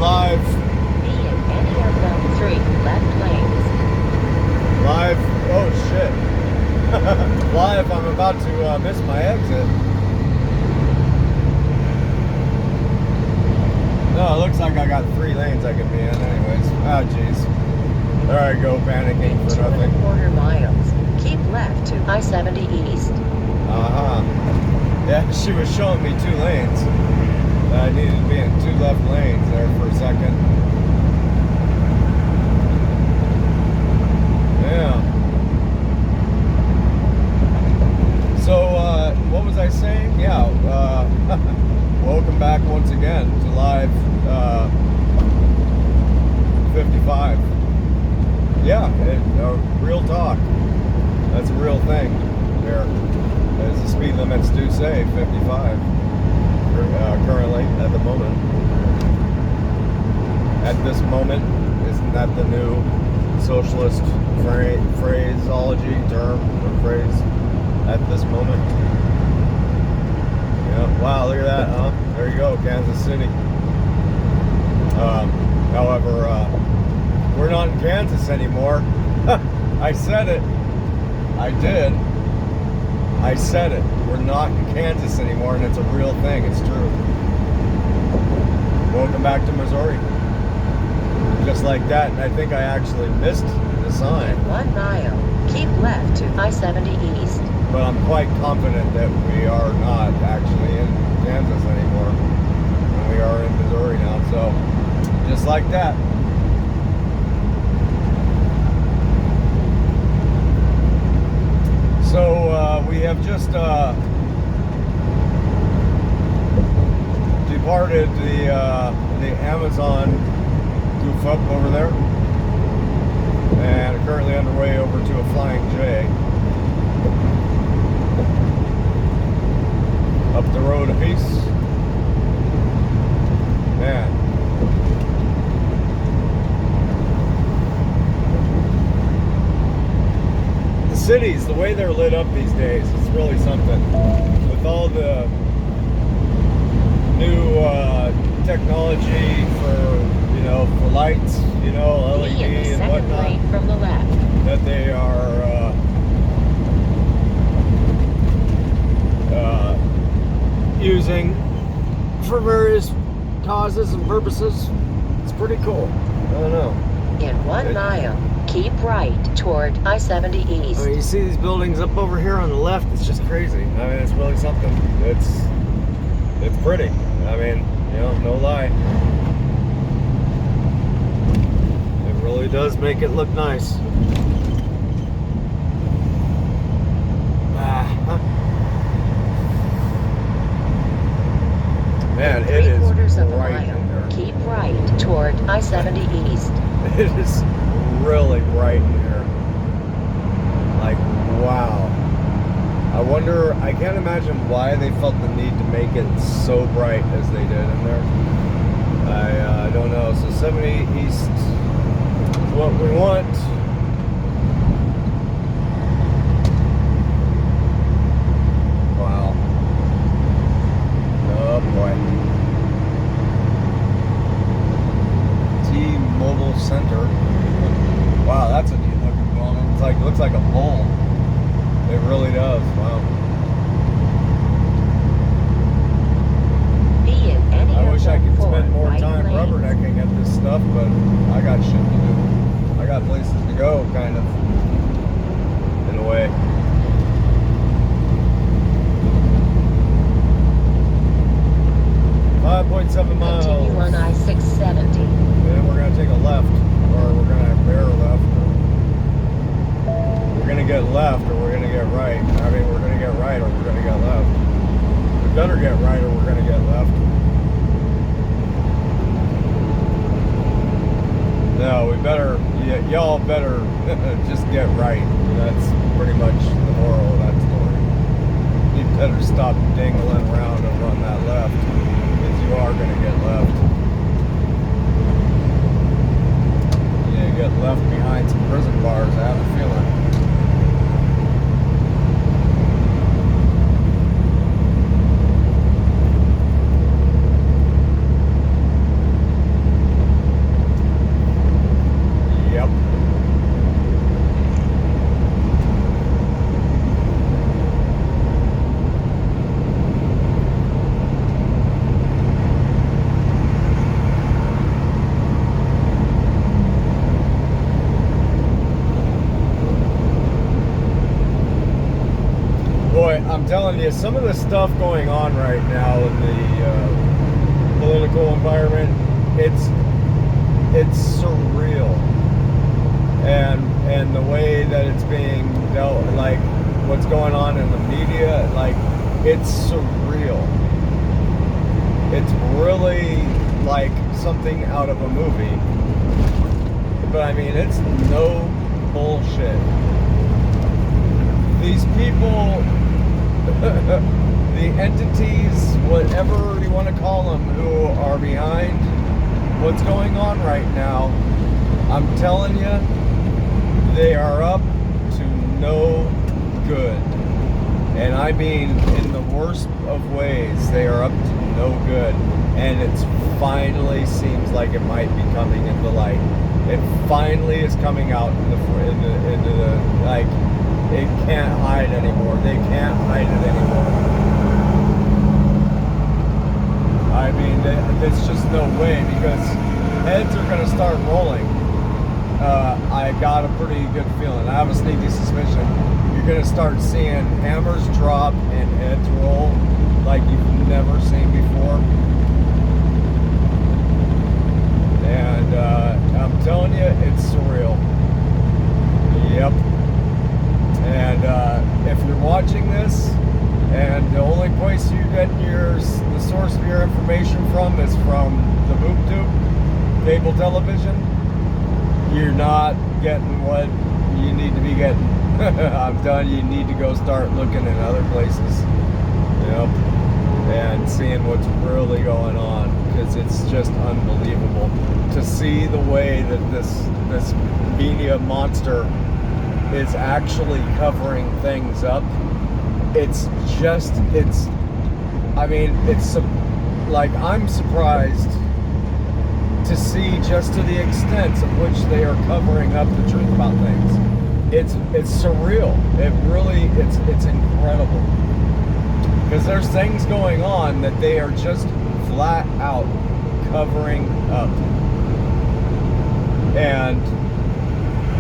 live. Be in any of the 3 left lanes. Live. Oh shit. Live. I'm about to miss my exit. No, it looks like I got 3 lanes I can be in anyways. Ah, jeez. There I go, panicking for nothing. 2.25 miles. Keep left to I-70 East. Uh-huh. Yeah, she was showing me 2 lanes. I needed to be in 2 left lanes there for a second. Yeah. So, what was I saying? Yeah, welcome back once again to Live 55. Yeah, real talk. That's a real thing there. As the speed limits do say, 55 currently at the moment. At this moment, isn't that the new socialist phraseology term or phrase? At this moment. Yeah. Wow, look at that, huh? There you go, Kansas City. However, we're not in Kansas anymore. I said it. I did. I said it. We're not in Kansas anymore, and it's a real thing. It's true. Welcome back to Missouri. Just like that, and I think I actually missed the sign. 1 mile. Keep left to I-70 East. But I'm quite confident that we are not actually in Kansas anymore. We are in Missouri now, so just like that. So we have just departed the Amazon goof up over there, and currently underway over to a Flying J. Up the road a piece. Man. The cities, the way they're lit up these days, it's really something. With all the new technology for, for lights, LED Be in the and second whatnot, lane from the left. that they are using for various causes and purposes. It's pretty cool. I don't know. In 1 mile. Keep right toward I-70 East. I mean, you see these buildings up over here on the left, it's just crazy. I mean, it's really something. It's pretty. I mean, no lie. It really does make it look nice. Man, it is 3/4 of a bright mile. in there. Keep right toward I-70 East. It is really bright in here. Like, wow. I can't imagine why they felt the need to make it so bright as they did in there. I don't know. So 70 East is what we want. Wow. Oh boy. T-Mobile Center. Wow, that's a neat looking building. It looks like a bowl. It really does. Wow. Be in any I of wish the I could 4 spend more right time lanes. rubbernecking at this stuff, but I got shit to do. I got places to go, kind of, in a way. miles. Continue on I-670. Then we're going to take a left, or we're going to bear left. We're going to get left, or we're going to get right. I mean, we're going to get right, or we're going to get left. We better get right, or we're going to get left. No, we better, y'all better just get right. That's pretty much the moral of that story. You better stop dangling around over on that left, because you are going to get left. Yeah, you get left behind some prison bars, I have a feeling. I'm telling you, some of the stuff going on right now in the political environment, it's surreal, and the way that it's being dealt, like what's going on in the media, like it's surreal. It's really like something out of a movie. But I mean, it's no bullshit. These people, the entities, whatever you want to call them, who are behind what's going on right now, I'm telling you, they are up to no good. And I mean, in the worst of ways, they are up to no good. And it finally seems like it might be coming into light. It finally is coming out into the like, it can't hide anymore. They can't hide it anymore. I mean, there's just no way, because heads are going to start rolling. I got a pretty good feeling. I have a sneaky suspicion you're going to start seeing hammers drop and heads roll like you've never seen before. And I'm telling you, it's surreal. Yep. And if you're watching this, and the only place you get the source of your information from is from the BoobTube, cable television, you're not getting what you need to be getting. I'm telling you, you need to go start looking in other places. Yep. And seeing what's really going on, because it's just unbelievable to see the way that this media monster is actually covering things up. It's like, I'm surprised to see just to the extent of which they are covering up the truth about things. It's surreal. It's incredible. Because there's things going on that they are just flat out covering up and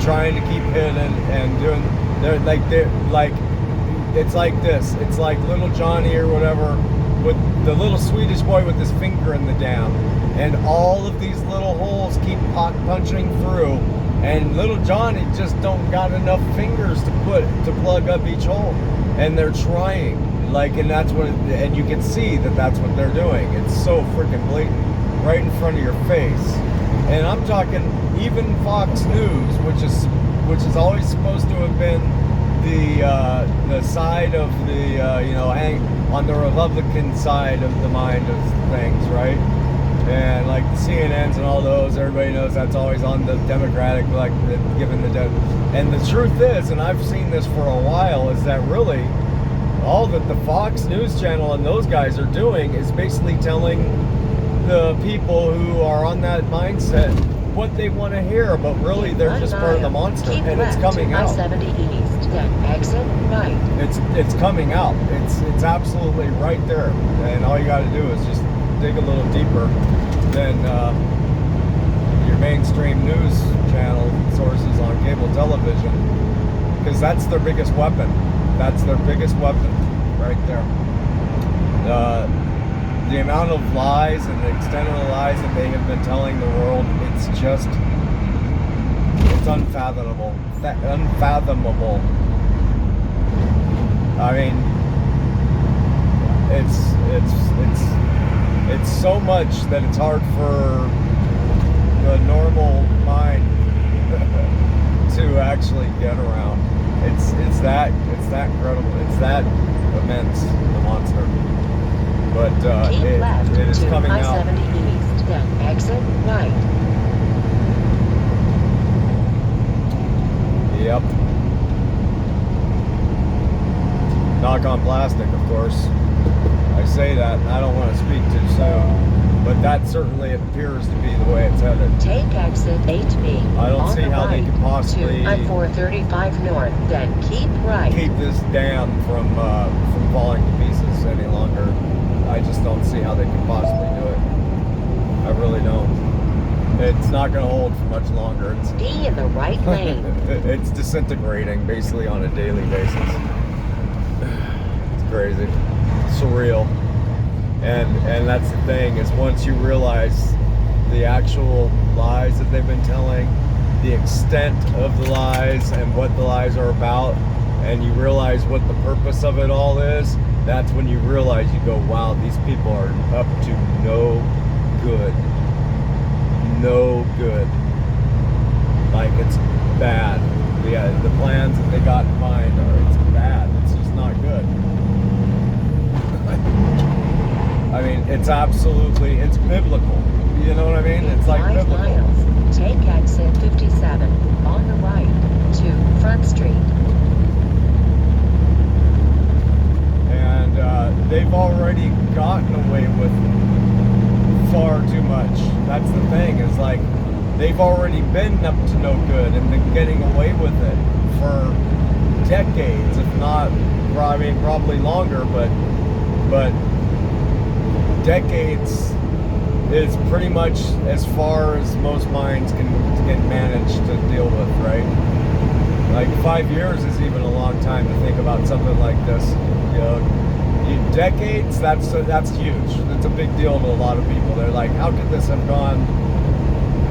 trying to keep hidden and doing. They're like it's like this. It's like little Johnny or whatever, with the little Swedish boy with his finger in the dam, and all of these little holes keep punching through, and little Johnny just don't got enough fingers to plug up each hole, and they're trying. And that's what, and you can see that that's what they're doing. It's so freaking blatant, right in front of your face. And I'm talking even Fox News, which is always supposed to have been the side of the on the Republican side of the mind of things, right? And like the CNNs and all those, everybody knows that's always on the Democratic, like given the and the truth is, and I've seen this for a while, is that really all that the Fox News channel and those guys are doing is basically telling the people who are on that mindset what they want to hear, but really they're just part of the monster. Keep and it's coming to out. I-70 East, then exit right. It's coming out. It's absolutely right there, and all you got to do is just dig a little deeper than your mainstream news channel sources on cable television, because that's their biggest weapon. That's their biggest weapon, right there. The amount of lies and the extent of the lies that they have been telling the world, it's unfathomable. Unfathomable. I mean, it's so much that it's hard for the normal mind to actually get around. It's that incredible. It's that immense, the monster. But Keep left it is to coming out. I-70 East, then exit right. Yep. Knock on plastic, of course. I say that, and I don't want to speak too soon, but that certainly appears to be the way it's headed. Take exit 8B. I don't on see the how they right could possibly to I-435 North, then keep right. keep this dam from falling to pieces any longer. I just don't see how they could possibly do it. I really don't. It's not going to hold for much longer. Be in the right lane. It's disintegrating basically on a daily basis. crazy, surreal. And that's the thing, is once you realize the actual lies that they've been telling, the extent of the lies and what the lies are about, and you realize what the purpose of it all is, that's when you realize, you go, wow, these people are up to no good. No good. Like, it's bad. Yeah, the plans that they got in mind it's bad. It's just not good. I mean, it's biblical. You know what I mean? It's like 5 biblical. miles. Take exit 57 on the right to Front Street. And they've already gotten away with far too much. That's the thing, is like, they've already been up to no good and been getting away with it for decades, if not, probably longer, but decades is pretty much as far as most minds can manage to deal with, right? Like 5 years is even a long time to think about something like this. You know, decades, that's huge. That's a big deal to a lot of people. They're like, how could this have gone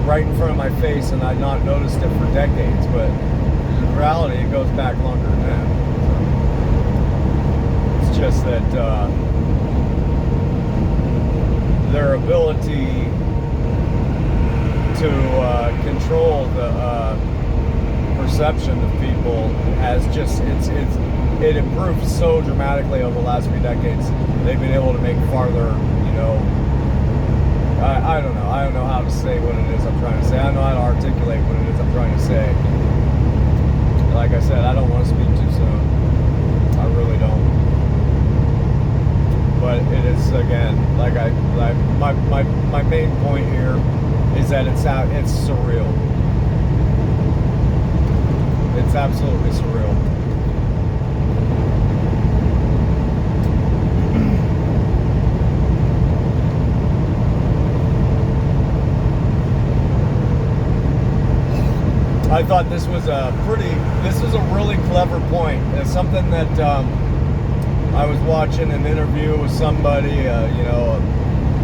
right in front of my face and I'd not noticed it for decades? But in reality, it goes back longer than that. It's just that their ability to control the perception of people has just it improved so dramatically over the last few decades. They've been able to make farther, you know, I don't know. I don't know how to say what it is I'm trying to say. I don't know how to articulate what it is I'm trying to say. Like I said, I don't want to speak too soon. I really don't. But it is, again, my main point here is that it's surreal. It's absolutely surreal. I thought this was a really clever point. It's something that I was watching an interview with somebody, you know, a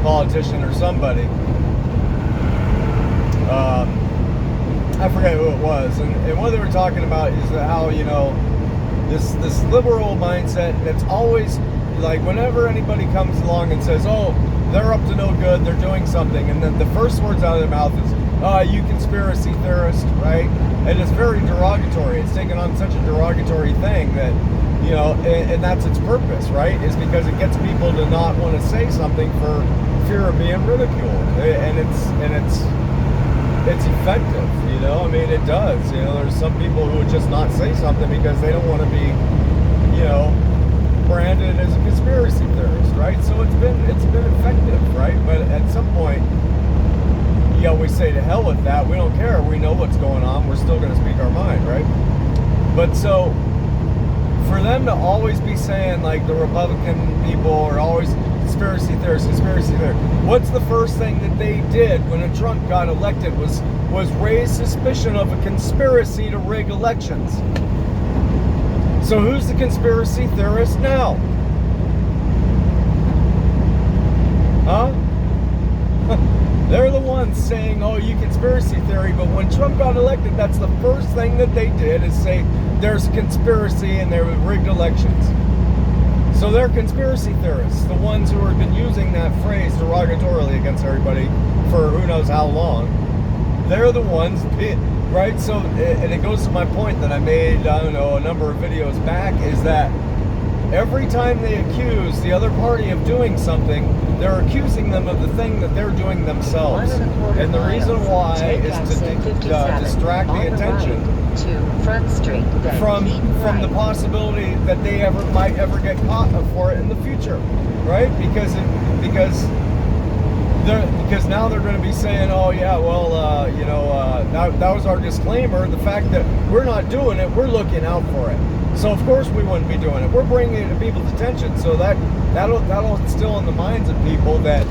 politician or somebody. I forget who it was, and what they were talking about is how, you know, this liberal mindset that's always like, whenever anybody comes along and says, oh, they're up to no good, they're doing something, and then the first words out of their mouth is, you conspiracy theorist, right? And it's very derogatory. It's taken on such a derogatory thing that, you know, and that's its purpose, right? Is because it gets people to not want to say something for fear of being ridiculed, and it's effective, you know. I mean, it does. You know, there's some people who would just not say something because they don't want to be, you know, branded as a conspiracy theorist, right? So it's been effective, right? But at some point, you always say, to hell with that. We don't care. We know what's going on. We're still going to speak our mind, right? But so, for them to always be saying, like, the Republican people are always conspiracy theorists, what's the first thing that they did when Trump got elected was raise suspicion of a conspiracy to rig elections. So who's the conspiracy theorist now? Huh? They're the ones saying, oh, you conspiracy theory, but when Trump got elected, that's the first thing that they did, is say there's a conspiracy and there were rigged elections. So they're conspiracy theorists, the ones who have been using that phrase derogatorily against everybody for who knows how long. They're the ones, right? So, and it goes to my point that I made, I don't know, a number of videos back, is that every time they accuse the other party of doing something, they're accusing them of the thing that they're doing themselves. And the reason why is to distract the attention to Front Street, from the possibility that they might ever get caught for it in the future, right? Because now they're going to be saying, oh yeah, well, you know, that was our disclaimer. The fact that we're not doing it, we're looking out for it. So of course we wouldn't be doing it. We're bringing it to people's attention, so that'll instill in the minds of people that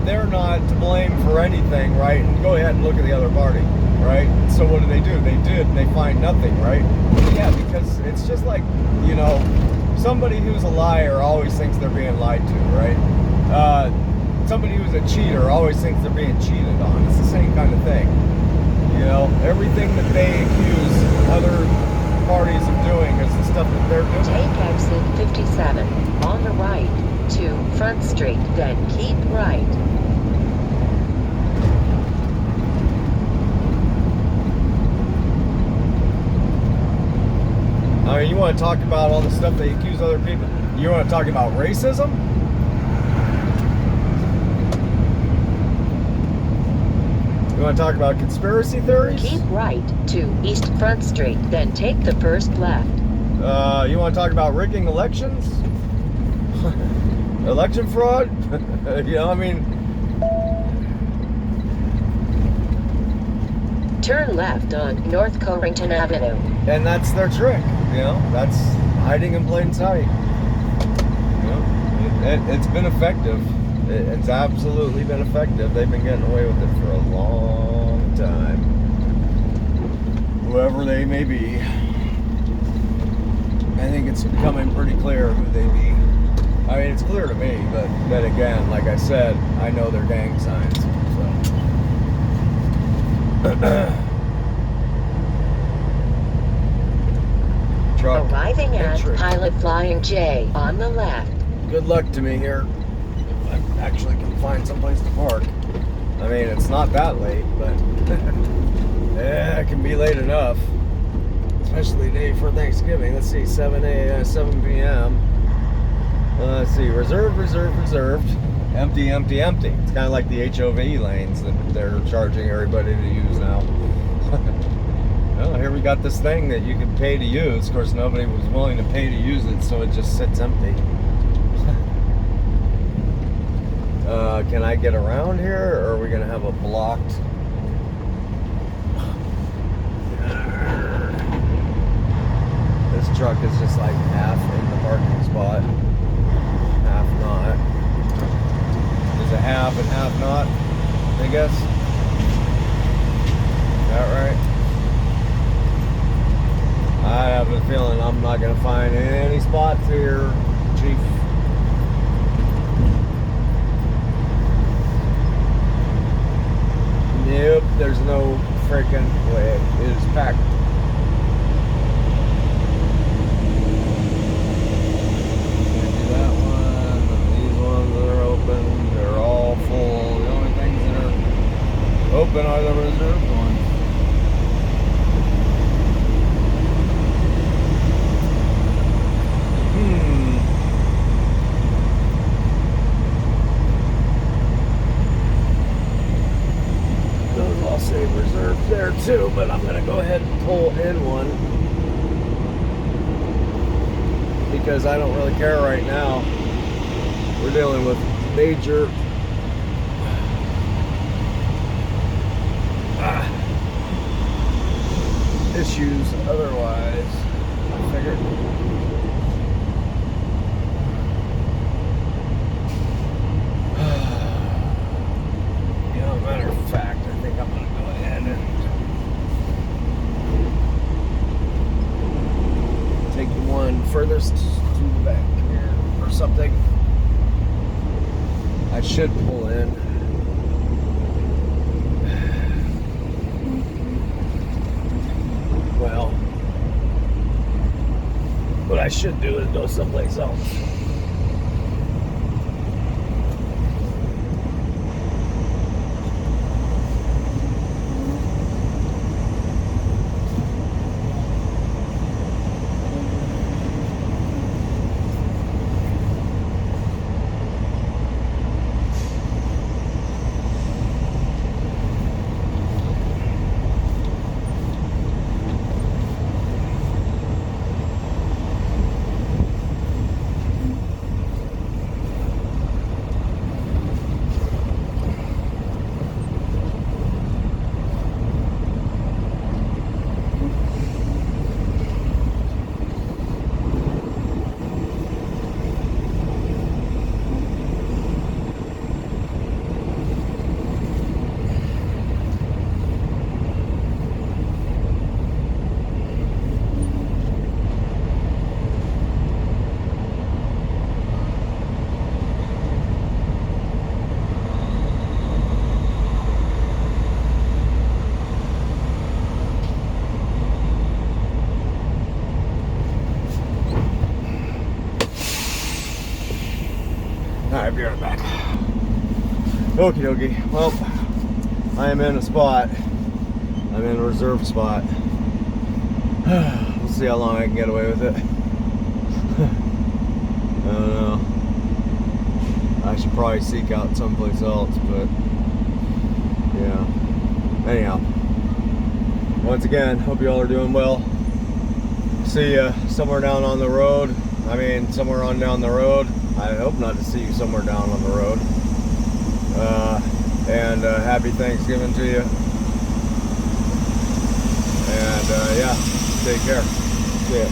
they're not to blame for anything, right? And go ahead and look at the other party, right? So what do? They did, and they find nothing, right? Yeah, because it's just like, you know, somebody who's a liar always thinks they're being lied to, right? Somebody who's a cheater always thinks they're being cheated on. It's the same kind of thing. You know, everything that they accuse other parties of doing is the stuff that they're doing. Take exit 57 on the right to Front Street, then keep right. I mean, you want to talk about all the stuff they accuse other people? You want to talk about racism? You want to talk about conspiracy theories? Keep right to East Front Street, then take the first left. You want to talk about rigging elections? Election fraud? You know, I mean... Turn left on North Corrington Avenue. And that's their trick, you know? That's hiding in plain sight. You know? It's been effective. It's absolutely been effective. They've been getting away with it for a long time. Whoever they may be. I think it's becoming pretty clear who they be. I mean, it's clear to me, but then again, like I said, I know their gang signs. So. Truck Arriving at entry. Pilot Flying J on the left. Good luck to me here. I actually can find someplace to park. I mean, it's not that late, but yeah, it can be late enough. Especially day for Thanksgiving. Let's see, 7 p.m. Let's see, reserved. Empty. It's kind of like the HOV lanes that they're charging everybody to use now. Well, here we got this thing that you can pay to use. Of course, nobody was willing to pay to use it, so it just sits empty. Can I get around here, or are we going to have a blocked... This truck is just like half in the parking spot, half not. Is it half and half not, I guess? Is that right? I have a feeling I'm not going to find any spots here, Chief. Nope, there's no freaking way. It is packed. Can't do that one. These ones that are open, they're all full. The only things that are open are the reserved ones. Those all say reserved there too, but I'm gonna go ahead and pull in one because I don't really care right now. We're dealing with major issues otherwise. I figured. Matter of fact, I think I'm gonna go ahead and take the one furthest to the back here or something. I should pull in. Well, what I should do is go someplace else. be right back. Okie dokie. Well, I am in a spot. I'm in a reserved spot. We'll see how long I can get away with it. I don't know. I should probably seek out someplace else, but yeah. Anyhow, once again, hope you all are doing well. See you somewhere down on the road. I mean, somewhere on down the road. I hope not to see you somewhere down on the road. And happy Thanksgiving to you. And yeah, take care. See ya.